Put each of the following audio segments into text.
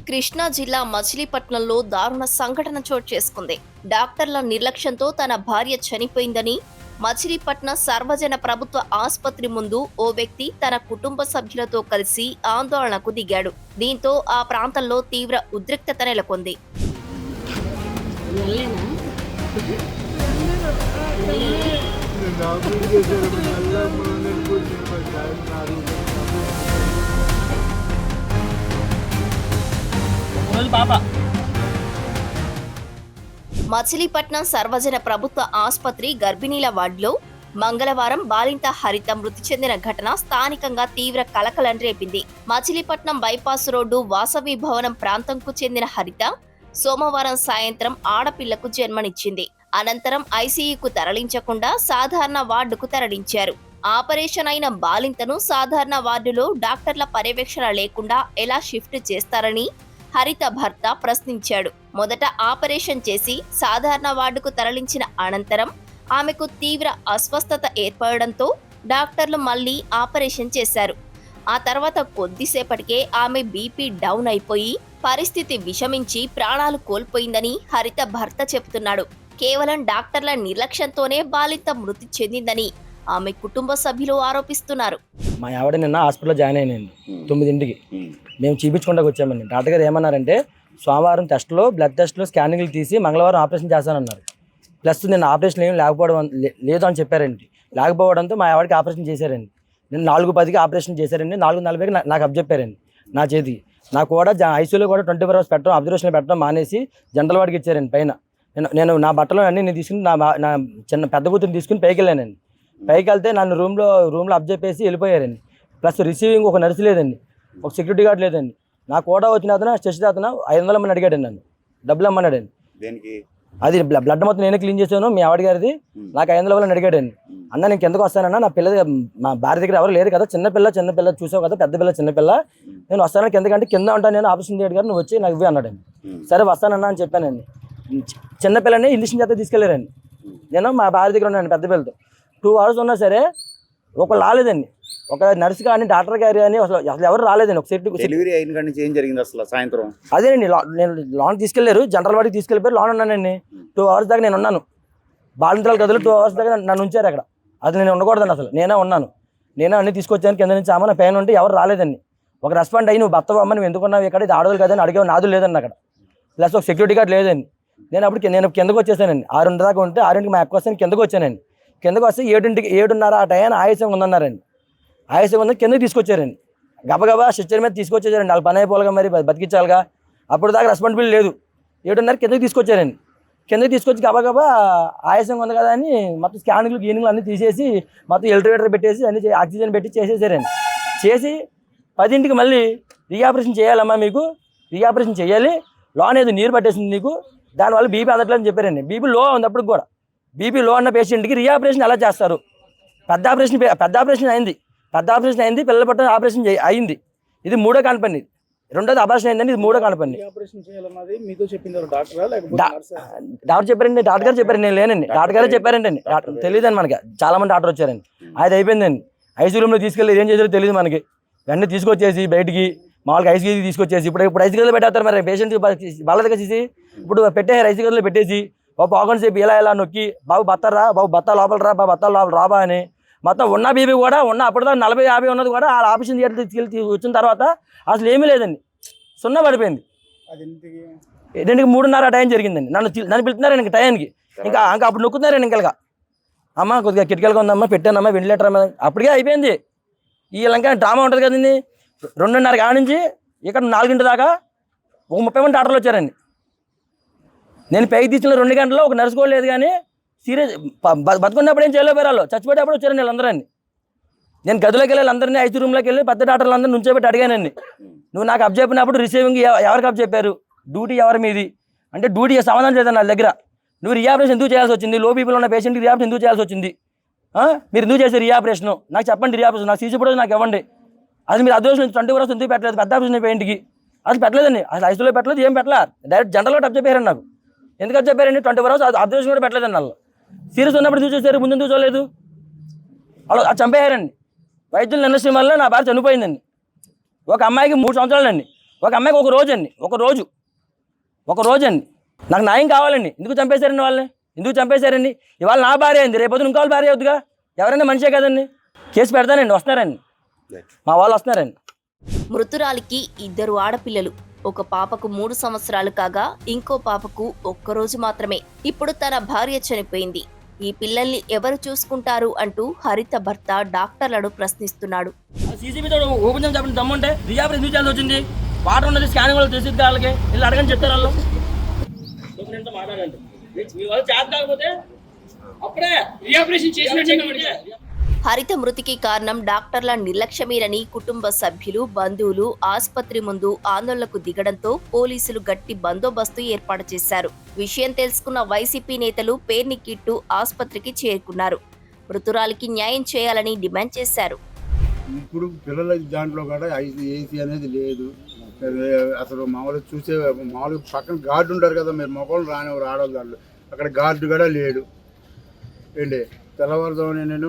కృష్ణా జిల్లా మచిలీపట్నంలో దారుణ సంఘటన చోటు చేసుకుంది. డాక్టర్ల నిర్లక్ష్యంతో తన భార్య చనిపోయిందని మచిలీపట్నం సర్వజన ప్రభుత్వ ఆసుపత్రి ముందు ఓ వ్యక్తి తన కుటుంబ సభ్యులతో కలిసి ఆందోళనకు దిగాడు. దీంతో ఆ ప్రాంతంలో తీవ్ర ఉద్రిక్తత నెలకొంది. మచిలీపట్నం సర్వజన ప్రభుత్వ ఆసుపత్రి గర్భిణీల వార్డులో మంగళవారం బాలింత హరిత మృతి చెందిన ఘటన స్థానికంగా తీవ్ర కలకలం రేపింది. మచిలీపట్నం బైపాస్ రోడ్డు వాసవి భవనం ప్రాంతంకు చెందిన హరిత సోమవారం సాయంత్రం ఆడపిల్లకు జన్మనిచ్చింది. అనంతరం ఐసీయూకు తరలించకుండా సాధారణ వార్డుకు తరలించారు. ఆపరేషన్ అయిన బాలింతను సాధారణ వార్డులో డాక్టర్ల పర్యవేక్షణ లేకుండా ఎలా షిఫ్ట్ చేస్తారని హరిత భర్త ప్రశ్నించాడు. మొదట ఆపరేషన్ చేసి సాధారణ వార్డుకు తరలించిన అనంతరం ఆమెకు తీవ్ర అస్వస్థత ఏర్పడడంతో డాక్టర్లు మళ్లీ ఆపరేషన్ చేశారు. ఆ తర్వాత కొద్దిసేపటికే ఆమె బీపీ డౌన్ అయిపోయి పరిస్థితి విషమించి ప్రాణాలు కోల్పోయిందని హరిత భర్త చెబుతున్నాడు. కేవలం డాక్టర్ల నిర్లక్ష్యంతోనే బాలింత మృతి చెందిందని ఆమె కుటుంబ సభ్యులు ఆరోపిస్తున్నారు. మా ఆవిడ నిన్న హాస్పిటల్లో జాయిన్ అయినండి 9ంటికి. మేము చూపించుకుంటూ వచ్చామండి. డాక్టర్ గారు ఏమన్నారంటే సోమవారం టెస్టులు, బ్లడ్ టెస్టులు, స్కానింగ్లు తీసి మంగళవారం ఆపరేషన్ చేస్తానన్నారు. ప్లస్ నిన్న ఆపరేషన్ ఏమి లేదు అని చెప్పారండి. లేకపోవడంతో మా ఆవిడకి ఆపరేషన్ చేశారండి. నేను 4:10కి ఆపరేషన్ చేశారండి. 4:40కి నాకు అప్పచెప్పారండి నా చేతికి. నాకు కూడా ఐసీయూలో కూడా 24 hours పెట్టడం, అబ్జర్వేషన్ పెట్టడం మానేసి జనరల్ వార్డుకి ఇచ్చారండి. పైన నేను నా బట్టలు అన్నీ నేను తీసుకుని నా చిన్న పెద్ద కూతురు తీసుకుని పైకి వెళ్ళానండి. పైకి వెళ్తే నన్ను రూమ్లో అబ్జెప్పేసి వెళ్ళిపోయారండి. ప్లస్ రిసీవింగ్ ఒక నర్సు లేదండి, ఒక సెక్యూరిటీ గార్డ్ లేదండి. నాకు కూడా వచ్చిన అతను స్టేషన్ అతను 500 అమ్మని అడిగాడండి, నన్ను డబ్బులు అమ్మన్నాడండి. అది బ్లడ్ మొత్తం నేనే క్లీన్ చేశాను, మీ ఆవిడ గారిది. నాకు 500 అడిగాడండి. అన్న నేను కిందకు వస్తానన్నా, నా పిల్ల మా భార్య దగ్గర ఎవరు లేరు కదా, చిన్నపిల్ల చూసావు కదా, పెద్ద పిల్ల చిన్నపిల్ల, నేను వస్తాను కిందకంటే కింద ఉంటాను నేను, ఆపరేషన్ థియేటర్ గారు నువ్వు వచ్చి నాకు ఇవ్వి అన్నాడండి. సరే వస్తానన్నా అని చెప్పానండి. చిన్నపిల్లని ఇంజక్షన్ చేత తీసుకెళ్ళారండి. నేను మా భార్య దగ్గర ఉన్నాను పెద్ద పిల్లతో. 2 hours ఉన్నా సరే ఒకళ్ళు రాలేదండి. ఒక నర్సు కానీ డాక్టర్ గారు కానీ అసలు ఎవరు రాలేదండి. ఒక డెలివరీ అయిన కానీ ఏం జరిగింది అసలు సాయంత్రం? అదేనండి, నేను లోన్ తీసుకెళ్లారు, జనరల్ వాడికి తీసుకెళ్ళిపోయారు. లోన్ ఉన్నానండి 2 hours దాకా నేను ఉన్నాను. బాలింతరాల గదులు 2 hours దాకా నన్ను ఉంచారు అక్కడ. అది నేను ఉండకూడదండి, అసలు నేనే ఉన్నాను. నేనే అన్ని తీసుకొచ్చాను కింద నుంచి. ఆమె పైన ఉంటే ఎవరు రాలేదండి. ఒక రెస్పాండ్ అయ్యి నువ్వు భర్త అమ్మ నువ్వు ఎందుకున్నావు ఇక్కడ, ఇది ఆడవాళ్ళు కదని అడిగే నాదు లేదండి అక్కడ. ప్లస్ ఒక సెక్యూరిటీ గార్డ్ లేదండి. నేను కిందకు వచ్చేసానండి. 6 దాకా ఉంటే 6ంటికి మా ఎక్కువ వస్తాను కిందకు వచ్చానండి. కిందకు వస్తే 7:30 ఆ టైం ఆయాసం ఉందన్నారండి. ఆయాసం ఉందని కిందకి తీసుకొచ్చారండి. గబగబా స్ట్రెచ్చర్ మీద తీసుకొచ్చేసారండి. వాళ్ళు పని అయిపోవాలిగా, మరి బతికించాలిగా. అప్పుడు దాకా రెస్పాన్సిబిలిటీ లేదు. 7:30 కిందకి తీసుకొచ్చారండి. కిందకి తీసుకొచ్చి గబగబా ఆయాసం ఉంది కదా అని మొత్తం స్కానింగ్లు గీనింగ్లు అన్నీ తీసేసి మొత్తం ఎలివేటర్ పెట్టేసి అన్ని ఆక్సిజన్ పెట్టి చేసేసారండి. చేసి 10ంటికి మళ్ళీ రీఆపరేషన్ చేయాలమ్మా, మీకు రీఆపరేషన్ చేయాలి, లోన్ ఏదో నీరు పట్టేసింది నీకు, దానివల్ల బీపీ అందట్లేదని చెప్పారండి. బీపీ లో ఉంది అప్పుడు కూడా. బీపీ లో ఉన్న పేషెంట్కి రీఆపరేషన్ ఎలా చేస్తారు? పెద్ద ఆపరేషన్ అయింది, పిల్లల పట్ల ఆపరేషన్ అయింది. ఇది 3వ కాన్పని. 2వది ఆపరేషన్ అయిందండి, ఇది 3వ కాన్పని. డాక్టర్ చెప్పారండి, డాక్టర్ గారు చెప్పారండి, నేను లేనండి. డాక్టర్ గారే చెప్పారండి. తెలియదండి మనకి, చాలా మంది డాక్టర్ వచ్చారండి. అది అయిపోయిందండి. ఐసీ రూమ్లో తీసుకెళ్ళి ఏం చేశారో తెలియదు మనకి. వెంటనే తీసుకొచ్చేసి బయటికి మామూలుగా ఐసీ గదికి తీసుకొచ్చేసి ఇప్పుడు ఐసీ గదిలో పెట్టేస్తారు. మరి పేషెంట్ వాళ్ళ దగ్గర చేసి ఇప్పుడు పెట్టేసారు. ఐసీ గదిలో పెట్టేసి పావుగంట సేపు ఇలా నొక్కి బాబు బత్తారా, బాబు బత్తా లోపల రా, బాబు బత్తా లోపల రాబా అని మొత్తం ఉన్న బీపీ కూడా అప్పటిదా 40-50 ఉన్నది కూడా ఆ ఆపరేషన్ థియేటర్ తీసుకెళ్ళి వచ్చిన తర్వాత అసలు ఏమీ లేదండి, 0 పడిపోయింది. 3:30 టైం జరిగిందండి. నన్ను పిలుతున్నారండి ఇంకా టైంకి. ఇంకా అప్పుడు నొక్కుతున్నారండి. ఇంకా అమ్మ కొద్దిగా కిటికలుగా ఉందమ్మా, పెట్టానమ్మా వెంటిలేటర్ అమ్మా. అప్పటికే అయిపోయింది. ఈ లంక డ్రామా ఉంటుంది కదండి. 2:30 కాడ నుంచి ఇక్కడ 4 దాకా ఒక 30 మంది డాక్టర్లు వచ్చారండి. నేను పైకి తీసిన 2 గంటల్లో ఒక నర్సు కూడా లేదు. కానీ సీరియస్ బతుకున్నప్పుడు ఏం చేయలేకపోయారు, చచ్చిపోయేటప్పుడు వచ్చారండి వీళ్ళందరూ. నేను గదిలోకి వెళ్ళి అందరినీ ఐసీ రూమ్లోకి వెళ్ళి పెద్ద డాక్టర్లు అందరూ నుంచోబెట్టి అడిగానండి, నువ్వు నాకు అప్ చెప్పినప్పుడు రిసీవింగ్ ఎవరికి అప్ చెప్పారు, డ్యూటీ ఎవరి మీది అంటే డ్యూటీ సమాధానం చేద్దాను నా దగ్గర. నువ్వు రీఆపరేషన్ ఎందుకు చేయాల్సి వచ్చింది, లో బీపీలో ఉన్న పేషెంట్కి రీఆపరేషన్ ఎందుకు చేయాల్సి వచ్చింది, మీరు ఎందుకు చేశారు రీఆపరేషన్ నాకు చెప్పండి, రీఆపరేషన్ నాకు సీసీ ఫుటేజ్ నాకు ఇవ్వండి. అది మీరు అదృష్టం 24 hours ఎందుకు పెట్టలేదు, పెద్ద ఆపరేషన్ పేషెంట్కి అది పెట్టలేదండి. అసలు ఐసీలో పెట్టలేదు, ఏం పెట్టలేదు. డైరెక్ట్ జనరల్గా అప్ చెప్పారండి నాకు. ఎందుకు అప్ చెప్పారండి? 24 hours అబ్జర్వేషన్ కూడా పెట్టలేదండి. వాళ్ళు సీరియస్ ఉన్నప్పుడు చూసేసారు, ముందు ఎందుకు చూడలేదు. వాళ్ళు చంపేయారండి. వైద్యులు నిర్లక్ష్యం వల్ల నా భార్య చనిపోయిందండి. ఒక అమ్మాయికి 3 సంవత్సరాలండి. ఒక అమ్మాయికి ఒక రోజు అండి నాకు న్యాయం కావాలండి. ఎందుకు చంపేశారండి వాళ్ళని? ఎందుకు చంపేశారండి? ఇవాళ నా భార్య అయింది, రేపు ఇంకో వాళ్ళ భార్య అవుతుందిగా. ఎవరైనా మనిషే కదండి. కేసు పెడతానండి, వస్తున్నారండి, మా వాళ్ళు వస్తున్నారండి. మృతురాలికి 2 ఆడపిల్లలు. ఒక పాపకు 3 సంవత్సరాలు కాగా ఇంకో పాపకు ఒక్కరోజు మాత్రమే. ఇప్పుడు తన భార్య చనిపోయింది. ఈ పిల్లల్ని ఎవరు చూసుకుంటారు అంటూ హరిత భర్త డాక్టర్లను ప్రశ్నిస్తున్నాడు. సీసీబీ తోడు ఓపెన్ చేసి చెప్పండి, దమ్ముంటే రిజాబ్ ఎందుకు చేయాల్సి వచ్చింది? వాటర్ ఉన్నది, స్కానింగ్ వాళ్ళు తెలిసి వాళ్ళకి వీళ్ళు అడగని చెప్తారు. వాళ్ళు మాట్లాడండి, మీ వాళ్ళు చేత కాకపోతే అప్పుడే రీఆపరేషన్ చేసినట్టు. హరిత మృతికి కారణం డాక్టర్ల నిర్లక్ష్యమేనని కుటుంబ సభ్యులు, బంధువులు ఆసుపత్రి ముందు ఆందోళనకు దిగడంతో పోలీసులు గట్టి బందోబస్తు ఏర్పాటు చేశారు. విషయం తెలుసుకున్న వైసీపీ నేతలు పేర్నికిట్టు ఆసుపత్రికి చేరుకున్నారు. మృతురాలికి న్యాయం చేయాలని డిమాండ్ చేశారు. ఇప్పుడు పిల్లల దాంట్లో కూడా ఏసీ అనేది లేదు. అసలు మామూలుగా చూసే మామూలుగా పక్కన గార్డు ఉంటారు కదా, మీరు మొక్కలు రానివారు ఆడవాళ్ళు, అక్కడ గార్డు కూడా లేడు. ఏంటి తెల్లవారుజామున నేను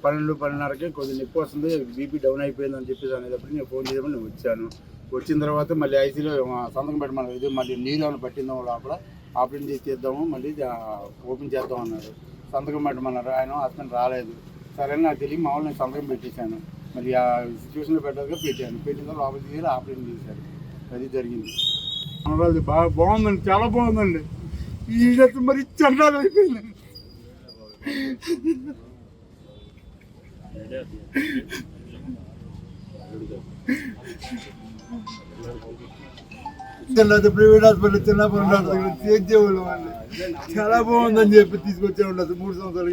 12:30కి కొద్దిగా నొప్పి వస్తుంది, బీపీ డౌన్ అయిపోయిందని చెప్పేసి అనేటప్పుడు నేను ఫోన్ చేయమని నేను వచ్చాను. వచ్చిన తర్వాత మళ్ళీ ఐసీలో సంతకం పెట్టమన్నారు. ఇది మళ్ళీ నీళ్ళు ఏమైనా పట్టిందాము, లోపల ఆపరేషన్ చేసి తీద్దాము, మళ్ళీ ఓపెన్ చేద్దాం అన్నారు. సంతకం పెట్టమన్నారు. ఆయన హాస్పిటల్ రాలేదు. సరే నాకు తెలియదు, మామూలు నేను సంతకం పెట్టేశాను. మరి ఆ సిచ్యువేషన్లో పెట్టాక పెట్టాను. పెట్టిన తర్వాత లోపల తీసి ఆపరేషన్ చేశారు. అది జరిగింది. మనరాజు బాగుందండి, చాలా బాగుందండి. ఈ మరి చండాలు అయిపోయింది. ప్రైవేట్ హాస్పిటల్ చిన్నప్పుడు చేసేవాళ్ళు వాళ్ళు చాలా బాగుందని చెప్పి తీసుకొచ్చే ఉండదు. 3 సంవత్సరాలు